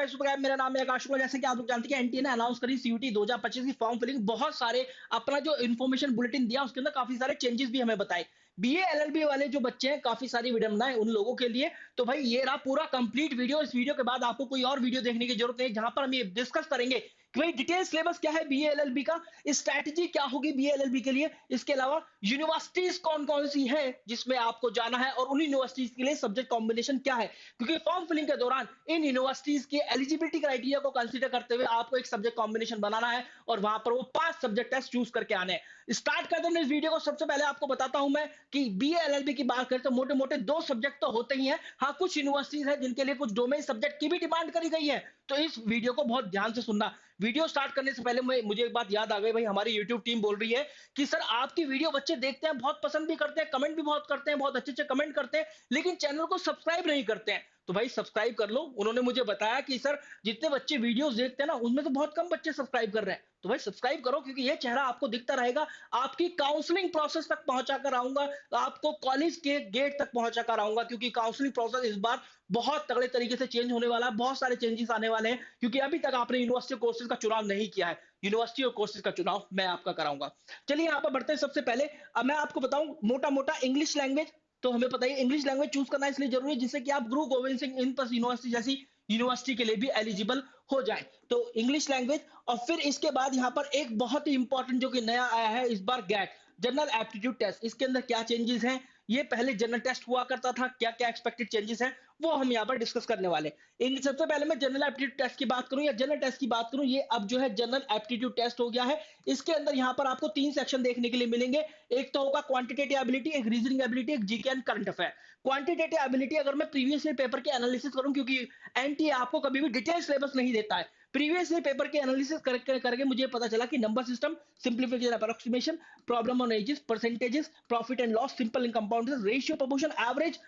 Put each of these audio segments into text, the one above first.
Subscribe. मेरा नाम है आकाश शुक्ला। जैसे कि आप लोग जानते हैं कि एनटीए ने अनाउंस करी सीयूटी 2025 की फॉर्म फिलिंग, बहुत सारे अपना जो इन्फॉर्मेशन बुलेटिन दिया उसके अंदर काफी सारे चेंजेस भी हमें बताए। बीए एलएलबी वाले जो बच्चे हैं, काफी सारी विडंबनाएं उन लोगों के लिए। तो भाई ये रहा पूरा कंप्लीट वीडियो। इस वीडियो के बाद आपको कोई और वीडियो देखने की जरूरत नहीं, जहां पर हम ये डिस्कस करेंगे कि भाई डिटेल सिलेबस क्या है बीए एलएलबी का, स्ट्रैटेजी क्या होगी बीए एलएलबी के लिए, इसके अलावा यूनिवर्सिटीज कौन कौन सी है जिसमें आपको जाना है, और उन यूनिवर्सिटीज के लिए सब्जेक्ट कॉम्बिनेशन क्या है। क्योंकि फॉर्म फिलिंग के दौरान इन यूनिवर्सिटीज के एलिजिबिलिटी क्राइटेरिया को कंसीडर करते हुए आपको एक सब्जेक्ट कॉम्बिनेशन बनाना है, और वहां पर वो 5 सब्जेक्ट टेस्ट चूज करके आने हैं। स्टार्ट करते हैं इस वीडियो को। सबसे पहले आपको बताता हूं मैं कि बीए एलएलबी की बात करें तो मोटे मोटे 2 सब्जेक्ट तो होते ही हैं। हाँ, कुछ यूनिवर्सिटीज है जिनके लिए कुछ डोमेन सब्जेक्ट की भी डिमांड करी गई है, तो इस वीडियो को बहुत ध्यान से सुनना। वीडियो स्टार्ट करने से पहले मुझे एक बात याद आ गई। भाई हमारी यूट्यूब टीम बोल रही है कि सर आपकी वीडियो बच्चे देखते हैं, बहुत पसंद भी करते हैं, कमेंट भी बहुत करते हैं, बहुत अच्छे अच्छे कमेंट करते हैं, लेकिन चैनल को सब्सक्राइब नहीं करते हैं। तो भाई सब्सक्राइब कर लो। उन्होंने मुझे बताया कि सर जितने बच्चे वीडियोस देखते हैं ना, उनमें से बहुत कम बच्चे सब्सक्राइब कर रहे हैं। तो भाई सब्सक्राइब करो, क्योंकि ये चेहरा आपको दिखता रहेगा। आपकी काउंसलिंग प्रोसेस तक पहुंचा कर आऊंगा, आपको कॉलेज के गेट तक पहुंचा कर आऊंगा, क्योंकि काउंसलिंग प्रोसेस इस बार बहुत तगड़े तरीके से चेंज होने वाला है। बहुत सारे चेंजेस आने वाले हैं, क्योंकि अभी तक आपने यूनिवर्सिटी कोर्सेज का चुनाव नहीं किया है। यूनिवर्सिटी और कोर्सेज का चुनाव मैं आपका कराऊंगा। चलिए यहाँ पर बढ़ते हैं। सबसे पहले अब मैं आपको बताऊं मोटा मोटा इंग्लिश लैंग्वेज। तो हमें पता है इंग्लिश लैंग्वेज चूज करना इसलिए जरूरी है जिससे कि आप गुरु गोविंद सिंह इन पर यूनिवर्सिटी जैसी यूनिवर्सिटी के लिए भी एलिजिबल हो जाए। तो इंग्लिश लैंग्वेज, और फिर इसके बाद यहाँ पर एक बहुत ही इंपॉर्टेंट जो कि नया आया है इस बार, गैट जनरल एप्टीट्यूड टेस्ट। इसके अंदर क्या चेंजेस हैं, ये पहले जनरल टेस्ट हुआ करता था, क्या क्या एक्सपेक्टेड चेंजेस हैं वो हम यहाँ पर डिस्कस करने वाले। सबसे पहले मैं जनरल एप्टीट्यूड टेस्ट की बात करूं या जनरल टेस्ट की बात करूं, ये अब जो है जनरल एप्टीट्यूड टेस्ट हो गया है। इसके अंदर यहाँ पर आपको 3 सेक्शन देखने के लिए मिलेंगे। एक तो होगा क्वांटिटेटिव एबिलिटी, एक रीजनिंग एबिलिटी, एक GK and current affair. Quantitative ability अगर मैं प्रीवियस ईयर पेपर के एनालिसिस करूं, क्योंकि एनटीए आपको कभी भी डिटेल सिलेबस नहीं देता है, प्रीवियस ईयर पेपर के एनालिसिस करके मुझे पता चला कि number system, simplification, approximation, problem on edges, percentages, profit and loss, simple and compound, ratio, proportion, average,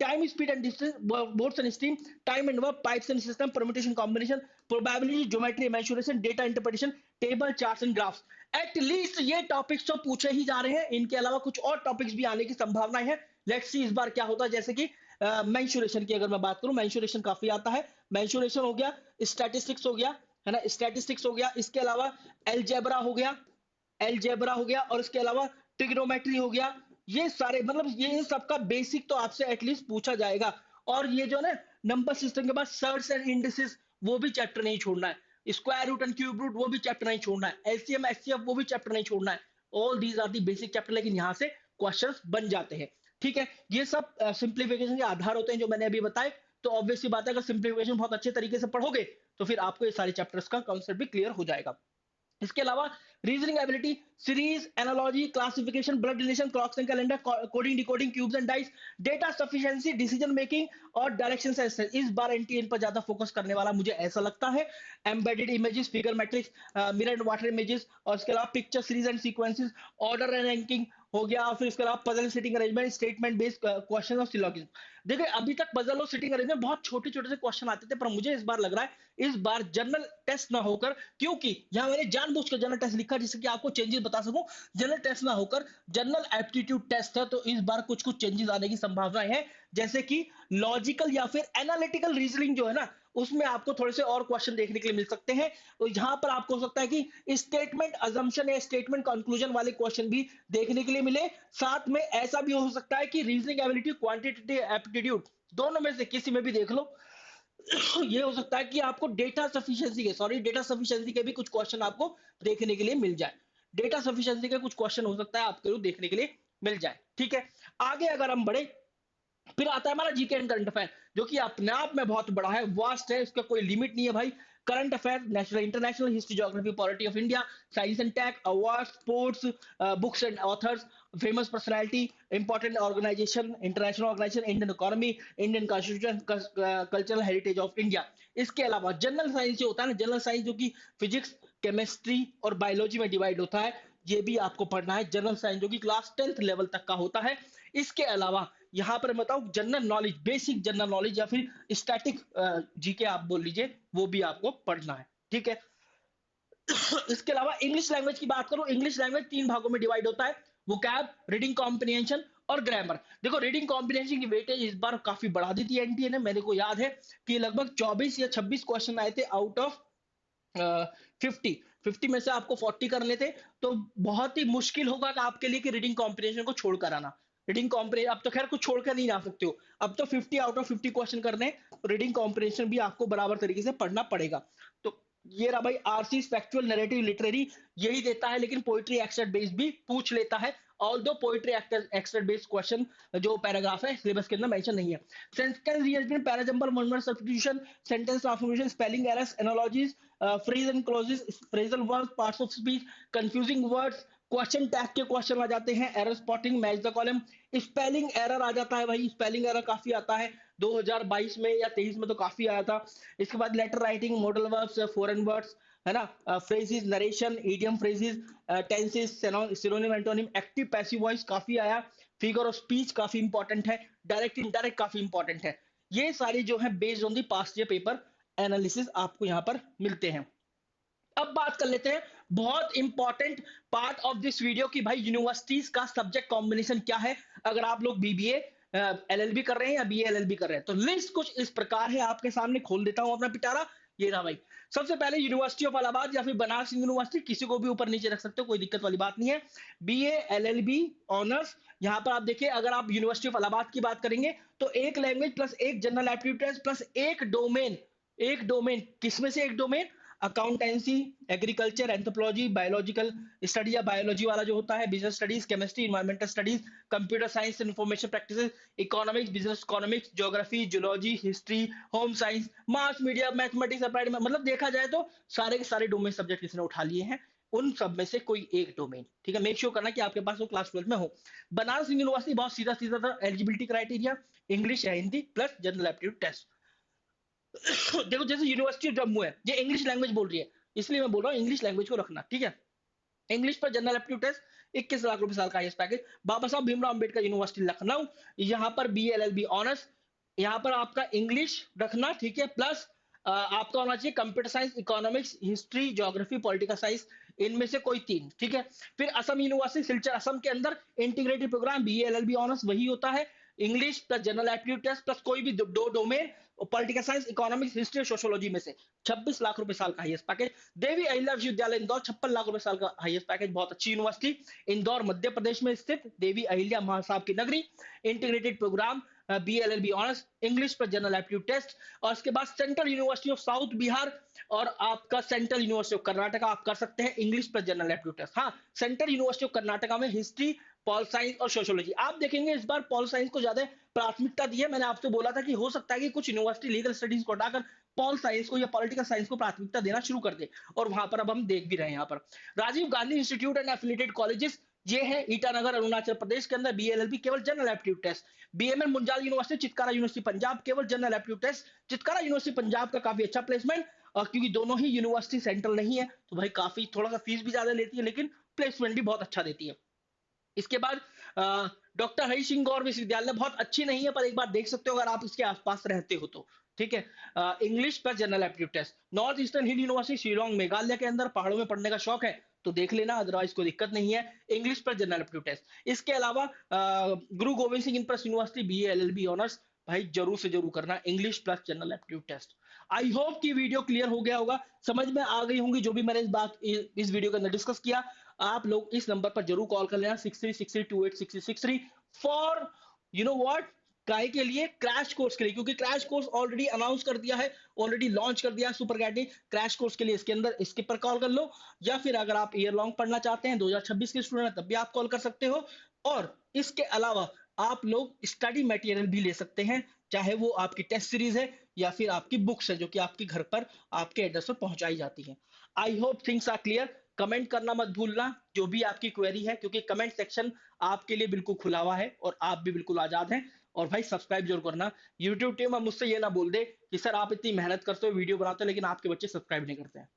time, speed and distance, boards and stream, time and work, pipes and system, permutation combination, probability, geometry, mensuration, data interpretation, table, charts and graphs. At least ये topics तो पूछे ही जा रहे हैं, इनके अलावा कुछ और टॉपिक्स भी आने की संभावना है। लेट्स सी इस बार क्या होता है। जैसे कि मेंसुरेशन की अगर मैं बात करूं, मेंसुरेशन काफी आता है। मेंसुरेशन हो गया, स्टैटिस्टिक्स हो गया, है ना, स्टैटिस्टिक्स हो गया, इसके अलावा एलजेब्रा हो गया, एलजेब्रा हो गया, और इसके अलावा ट्रिग्नोमेट्री हो गया। ये सारे मतलब ये इन सबका बेसिक तो आपसे एटलीस्ट पूछा जाएगा। और ये जो ना नंबर सिस्टम के बाद सर्ट्स एंड इंडिसेस, वो भी चैप्टर नहीं छोड़ना है। Square root and cube root, वो भी चैप्टर नहीं छोड़ना है। एलसीएम एचसीएफ, वो भी चैप्टर नहीं छोड़ना है। All these are the basic chapter, लेकिन यहाँ से क्वेश्चंस बन जाते हैं। ठीक है, ये सब सिंप्लीफिकेशन के आधार होते हैं जो मैंने अभी बताए। तो ऑब्वियसली बात है, अगर सिंप्लीफिकेशन बहुत अच्छे तरीके से पढ़ोगे तो फिर आपको ये सारे चैप्टर्स का कॉन्सेप्ट भी क्लियर हो जाएगा। इसके अलावा reasoning ability, series, analogy, classification, blood relation, clocks and calendar, coding, decoding, cubes and dice, data sufficiency, decision making और डायरेक्शन सेंस। इस बार एनटीएन पर ज्यादा फोकस करने वाला मुझे ऐसा लगता है। Embedded images, figure matrix, mirror and water images, और इसके अलावा picture series and sequences, order and ranking हो गया, और फिर इसके अलावा puzzle sitting arrangement, statement based question और सिलोगिज्म। देखिए अभी तक पजल और सिटिंग अरेंजमेंट बहुत छोटे छोटे से क्वेश्चन आते थे, पर मुझे इस बार लग रहा है इस बार जनरल टेस्ट ना होकर, क्योंकि यहां मैंने जानबूझ के जनरल टेस्ट लिखा जिससे कि आपको चेंजेस बता सकूं, जनरल टेस्ट ना होकर जनरल एप्टीट्यूड टेस्ट है। तो इस बार कुछ कुछ चेंजेस आने की संभावना है, जैसे कि लॉजिकल या फिर एनालिटिकल रीजनिंग जो है ना, उसमें आपको थोड़े से और क्वेश्चन देखने के लिए मिल सकते हैं। तो यहां पर आपको हो सकता है कि स्टेटमेंट अजम्पशन या स्टेटमेंट कंक्लूजन वाले क्वेश्चन भी देखने के लिए मिले। साथ में ऐसा भी हो सकता है कि रीजनिंग एबिलिटी, क्वांटिटेटिव एप्टीट्यूड, दोनों में से किसी में भी देख लो। ये हो सकता है कि आपको डेटा सफिशिएंसी के भी कुछ क्वेश्चन आपको देखने के लिए मिल जाए। डेटा सफिशिएंसी के कुछ क्वेश्चन हो सकता है आपको देखने के लिए मिल जाए। ठीक है, आगे अगर हम बढ़े, फिर आता है हमारा जीके एंड करंट अफेयर, जो कि अपने आप में बहुत बड़ा है, वास्ट है, इसका कोई लिमिट नहीं है भाई। Current affair, national international, history, geography, polity of India, science and tech, award, sports, books and authors, famous personality, important organisation, international organisation, Indian economy, Indian constitution, cultural heritage of India. इसके अलावा general science जो होता है ना, general science जो कि physics, chemistry और biology में डिवाइड होता है, ये भी आपको पढ़ना है। जनरल साइंस जो कि क्लास 10th लेवल तक का होता है। इसके अलावा यहां पर मैं बताऊं general knowledge, basic general knowledge या फिर स्टैटिक जीके आप बोल लीजिए, वो भी आपको पढ़ना है। ठीक है, इसके अलावा इंग्लिश लैंग्वेज की बात करूं, इंग्लिश लैंग्वेज 3 भागों में डिवाइड होता है, वोकैब, रीडिंग कॉम्प्रिहेंशन और ग्रामर। देखो रीडिंग कॉम्प्रिहेंशन की वेटेज इस बार काफी बढ़ा दी थी एनटीए ने। मेरे को याद है कि लगभग 24 या 26 क्वेश्चन आए थे आउट ऑफ 50। 50 में से आपको 40 करने थे, तो बहुत ही मुश्किल होगा आपके लिए कि रीडिंग कॉम्प्रिहेंशन को छोड़कर आना। रीडिंग कॉम्प्रे अब तो खैर कुछ छोड़कर नहीं आ सकते हो, अब तो 50 आउट ऑफ 50 क्वेश्चन करने हैं, तो रीडिंग कॉम्प्रिहेंशन भी आपको बराबर तरीके से पढ़ना पड़ेगा। तो ये रहा भाई आरसी फैक्चुअल नैरेटिव लिटरेरी, यही देता है, लेकिन पोइट्री एक्सटेंट बेस्ड भी पूछ लेता है। Although poetry extent based question जो पैराग्राफ है सिलेबस के अंदर मेंशन नहीं है। Sentence rearrangement, parajumble, one word substitution, sentence transformation, spelling errors, analogies, phrase and clauses, phrasal words, parts of speech, confusing words, question tag के question आ जाते हैं, error spotting, match the column, spelling error आ जाता है भाई, spelling error काफी आता है 2022 में या 23 में तो काफी आया था। इसके बाद letter writing, modal verbs, foreign words, है ना, phrases, narration, idiom phrases, tenses, synonym, antonym, active passive voice काफी आया, फिगर ऑफ स्पीच काफी इंपॉर्टेंट है, डायरेक्ट इनडायरेक्ट काफी इंपॉर्टेंट है। ये सारी जो है based on the past year paper analysis आपको यहाँ पर मिलते हैं। अब बात कर लेते हैं बहुत important part of this video की भाई यूनिवर्सिटीज का सब्जेक्ट कॉम्बिनेशन क्या है अगर आप लोग बीबीए एलएलबी कर रहे हैं या बीए एलएलबी कर रहे हैं। तो लिस्ट कुछ इस प्रकार है, आपके सामने खोल देता हूं अपना पिटारा। ये रहा भाई। सबसे पहले यूनिवर्सिटी ऑफ इलाहाबाद या फिर बनारस यूनिवर्सिटी, किसी को भी ऊपर नीचे रख सकते हो, कोई दिक्कत वाली बात नहीं है। बीए एलएलबी ऑनर्स, यहाँ पर आप देखिए अगर आप यूनिवर्सिटी ऑफ इलाहाबाद की बात करेंगे तो एक लैंग्वेज प्लस एक जनरल एप्टीट्यूड टेस्ट प्लस एक डोमेन। एक डोमेन किसमें से एक domain? Accountancy, agriculture, anthropology, biological study या बायोलॉजी वाला जो होता है, business studies, chemistry, environmental studies, computer science, information practices, economics, business economics, geography, zoology, history, home science, mass media, mathematics, applied, मतलब देखा जाए तो सारे के सारे डोमेन सब्जेक्ट किसने उठा लिए हैं, उन सब में से कोई एक डोमेन। ठीक है, मेक श्योर करना कि आपके पास वो क्लास 12 में हो। बनारस यूनिवर्सिटी बहुत सीधा सीधा था एलिजिबिलिटी क्राइटेरिया, इंग्लिश या Hindi plus general aptitude test. देखो जैसे यूनिवर्सिटी ऑफ जम्मू है, ये इंग्लिश लैंग्वेज बोल रही है, इसलिए मैं बोल रहा हूँ इंग्लिश लैंग्वेज को रखना, ठीक है। इंग्लिश पर जनरल एप्टीट्यूड टेस्ट, 21 लाख रुपए साल का हाईएस्ट पैकेज। बाबा साहब भीमराव अंबेडकर यूनिवर्सिटी लखनऊ, यहाँ पर B L L B honours, यहाँ पर आपका इंग्लिश रखना, ठीक है, प्लस आपका होना चाहिए computer science, economics, history, geography, political science, इनमें से कोई तीन, ठीक है। फिर असम यूनिवर्सिटी सिलचर असम के अंदर integrated programme B L L B honours वही होता है, English plus general aptitude test plus कोई भी दो domain, political science, economics, history, sociology में से। 26 लाख रुपए साल का हाईएस्ट पैकेज। देवी अहिल्या विश्वविद्यालय इंदौर, 56 लाख रुपए साल का हाईएस्ट पैकेज, बहुत अच्छी यूनिवर्सिटी, इंदौर मध्य प्रदेश में स्थित देवी अहिल्या महासाब की नगरी, integrated programme B L L B honours, English पर जनरल एप्टीट्यूड टेस्ट। और उसके बाद central university of south Bihar और आपका सेंट्रल यूनिवर्सिटी ऑफ कर्नाटका आप कर सकते हैं इंग्लिश पर जनरल एप्टीट्यूड टेस्ट। हाँ, सेंट्रल यूनिवर्सिटी ऑफ कर्नाटका में हिस्ट्री, पॉल साइंस और सोशियोलॉजी। आप देखेंगे इस बार पॉल साइंस को ज्यादा प्राथमिकता दी है। मैंने आपसे बोला था कि हो सकता है कि कुछ यूनिवर्सिटी लीगल स्टडीज को हटाकर पॉल साइंस को या पॉलिटिकल साइंस को प्राथमिकता देना शुरू कर दे, और वहां पर अब हम देख भी रहे हैं। यहाँ पर Rajiv Gandhi institute and affiliated colleges, ये है ईटानगर अरुणाचल प्रदेश के अंदर, बीएलएलबी केवल general aptitude test. BML Munjal university, Chitkara university Punjab, केवल general aptitude test. Chitkara university Punjab का काफी अच्छा प्लेसमेंट, और क्योंकि दोनों ही यूनिवर्सिटी सेंट्रल नहीं है तो भाई काफी थोड़ा सा फीस भी ज्यादा लेती है, लेकिन प्लेसमेंट भी बहुत अच्छा देती है। इसके बाद डॉक्टर हरि सिंह गौर विश्वविद्यालय, बहुत अच्छी नहीं है पर एक बार देख सकते हो अगर आप इसके आसपास रहते हो तो, ठीक है। इंग्लिश पर general aptitude test. North eastern hill university Shillong Meghalaya के अंदर, पहाड़ों में पढ़ने का शौक है तो देख लेना, अदरवाइज कोई दिक्कत नहीं है, इंग्लिश पर जनरल एप्टीट्यूड टेस्ट। इसके अलावा गुरु गोविंद सिंह इंप्रस university B L L B honours, भाई जरूर से जरूर करना, English plus general aptitude test. I hope कि वीडियो क्लियर हो गया होगा, समझ में आ गई होंगी जो भी मैंने इस वीडियो के अंदर डिस्कस किया। आप लोग इस नंबर पर जरूर कॉल कर लेना 6363286363 फॉर यू नो व्हाट, काय के लिए, क्रैश कोर्स के लिए, क्योंकि क्रैश कोर्स ऑलरेडी अनाउंस कर दिया है, ऑलरेडी लॉन्च कर दिया है सुपर कैटी क्रैश कोर्स के लिए। इसके अंदर इसके पर कॉल कर लो, या फिर अगर आप ईयर लॉन्ग पढ़ना चाहते हैं 2026 के स्टूडेंट तब भी आप कॉल कर सकते हो। और इसके अलावा आप लोग स्टडी मटेरियल भी ले सकते हैं, चाहे वो आपकी टेस्ट सीरीज है या फिर आपकी बुक्स है जो कि आपके घर पर आपके एड्रेस पर पहुंचाई जाती है। I hope things are clear. Comment करना मत भूलना जो भी आपकी क्वेरी है, क्योंकि कमेंट सेक्शन आपके लिए बिल्कुल खुला हुआ है और आप भी बिल्कुल आजाद हैं। और भाई सब्सक्राइब जरूर करना। यूट्यूब टीम अब मुझसे ये ना बोल दे कि सर आप इतनी मेहनत करते हो, वीडियो बनाते हो, लेकिन आपके बच्चे सब्सक्राइब नहीं करते हैं।